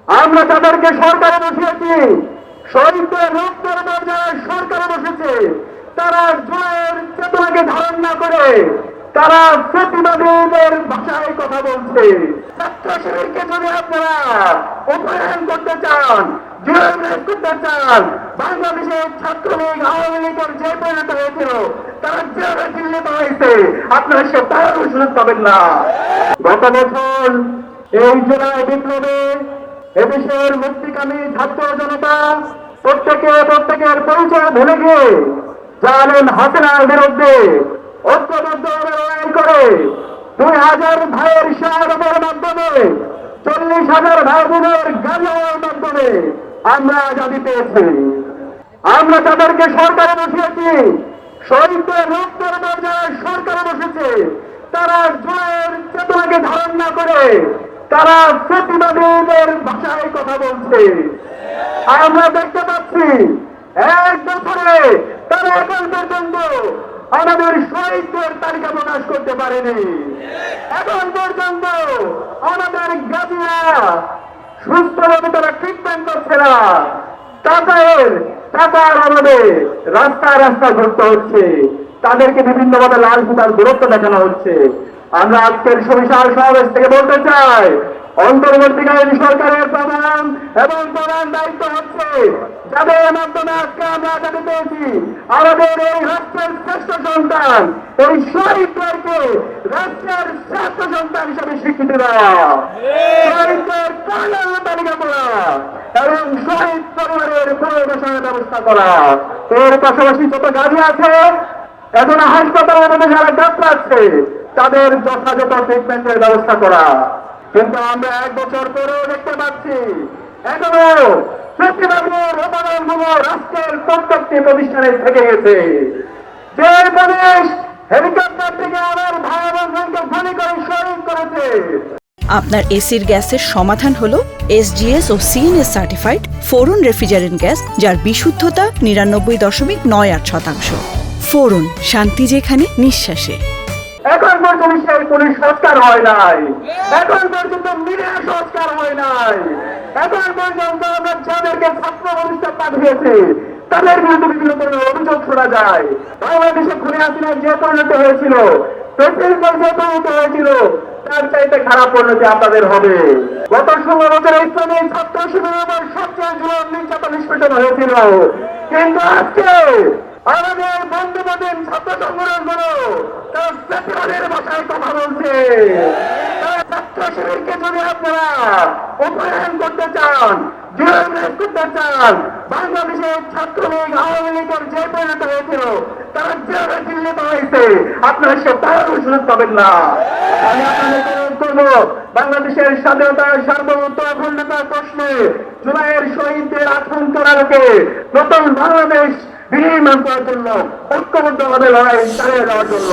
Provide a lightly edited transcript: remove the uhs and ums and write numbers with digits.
আমরা যাদেরকে সরকারে বসিয়েছি, শহীদদের রক্তের মর্যাদায় সরকারে বসেছে, তারা জুলাইয়ের চেতনাকে ধারণ না করে তারা প্রতিবাদীদের ভাষায় কথা বলছে। ছাত্র শিবিরকে যদি আপনারা অপহরণ করতে চান, জুলাইয়ের করতে চান, বাংলাদেশের ছাত্রলীগ আওয়ামী লীগের যে পরিণত হয়েছিল তারা যেভাবে চিহ্নিত হয়েছে, আপনারা সে তারও সুযোগ পাবেন না। গত বছর এই জুলাই বিপ্লবে এদেশের মুক্তিকামী ছাত্র জনতা প্রত্যেকের পরিচয় ভুলে গিয়ে জালেম হাসিনার বিরুদ্ধে ঐক্যবদ্ধভাবে লড়াই করে 2000 ভাইয়ের শাহাদাতের মাধ্যমে 40,000 ভাই বোনের গাজার মাধ্যমে আমরা আজাদি পেয়েছি। আমরা তাদেরকে সরকারে বসিয়েছি, শহীদদের রক্তের মর্যাদায় সরকারে বসেছে, তারা জুলাইয়ের চেতনাকে ধারণ না করে তারা প্রতিবাদীদের ভাষায় কথা বলছে। আমরা দেখতে পাচ্ছি এক বছরে তারা এখন পর্যন্ত আমাদের শহীদদের তালিকা প্রকাশ করতে পারেনি। এখন পর্যন্ত আমাদের গাজীরা সুস্থভাবে তারা ট্রিটমেন্ট করছে না। টাকার আমাদের রাস্তা ঘুরতে হচ্ছে, তাদেরকে বিভিন্নভাবে লাল সুতার দূরত্ব দেখানো হচ্ছে। আমরা আজকের সুবিশাল সমাবেশ থেকে বলতে চাই, অন্তর্বর্তীকালীন সরকারের প্রধান এবং প্রধান দায়িত্ব হচ্ছে যাদের মাধ্যমে আজকে আমরা আজাদি পেয়েছি, আমাদের এই রাষ্ট্রের শ্রেষ্ঠ সন্তান, এই শহীদদেরকে রাষ্ট্রের শ্রেষ্ঠ সন্তান হিসেবে স্বীকৃতি দেওয়া, শহীদদের কল্যাণ তালিকা করা এবং শহীদ পরিবারের পুনর্বাসনের ব্যবস্থা করা। এর পাশাপাশি যত গাড়ি আছে, এখন হাসপাতালের মধ্যে যারা ডাক্তার আছে তাদের যথাযথ ট্রিটমেন্টের ব্যবস্থা করা। কিন্তু আমরা এক বছর পরেও দেখতে পাচ্ছি এখনো প্রতিবাদের অবদানগুলো রাষ্ট্রের প্রত্যেকটি প্রতিষ্ঠানে থেকে গেছে। যে পুলিশ হেলিকপ্টার থেকে আমার ভাই এবং বোনকে গুলি করে শহীদ করেছে। আপনার এসির গ্যাসের সমাধান হলো SGS ও CNS সার্টিফাইড ফোরন রেফ্রিজারেন্ট গ্যাস, যার বিশুদ্ধতা 99.98%। ফোরন, শান্তি যেখানে, নিঃশ্বাসে। এখন পর্যন্ত সেই পুলিশ সংস্কার হয় নাই, এখন পর্যন্ত মিডিয়া সংস্কার হয় নাই, এখন পর্যন্ত আমরা যাদেরকে ছাত্র প্রতিষ্ঠান পাঠিয়েছি তাদের বিরুদ্ধে বিভিন্ন ধরনের অভিযোগ শোনা যায়। বাংলাদেশে খুনে হাসিনার যে পরিণত হয়েছিল, প্রেসিডেন্টের যে পরিণত হয়েছিল, তার চাইতে খারাপ পরিণতি আপনাদের হবে। গত 16 বছরে ইসলামী ছাত্র শিবিরের উপর সবচেয়ে জুলুম নির্যাতন নিষ্পেষণ হয়েছিল, কিন্তু আজকে আমাদের বন্ধুবান্ধব ছাত্র সংগঠনগুলো তারা প্রতিবাদের ভাষায় কথা বলছে। তারা ছাত্র শিবিরকে যদি আপনারা অপহরণ করতে চান, জুলুম করতে চান, বাংলাদেশের ছাত্রলীগ আওয়ামী লীগের যে পরিণত হয়েছিল তারা যেভাবে চিহ্নিত হয়েছে, আপনারা সে তারও সুযোগ পাবেন না। আমি আপনাদের অনুরোধ করবো, বাংলাদেশের স্বাধীনতা সার্বভৌমত্ব অখণ্ডতার প্রশ্নে জুলাইয়ের শহীদদের আকাঙ্ক্ষার আলোকে নতুন বাংলাদেশ বিনির্মাণ করার জন্য ঐক্যবদ্ধভাবে লড়াই চালিয়ে যাওয়ার জন্য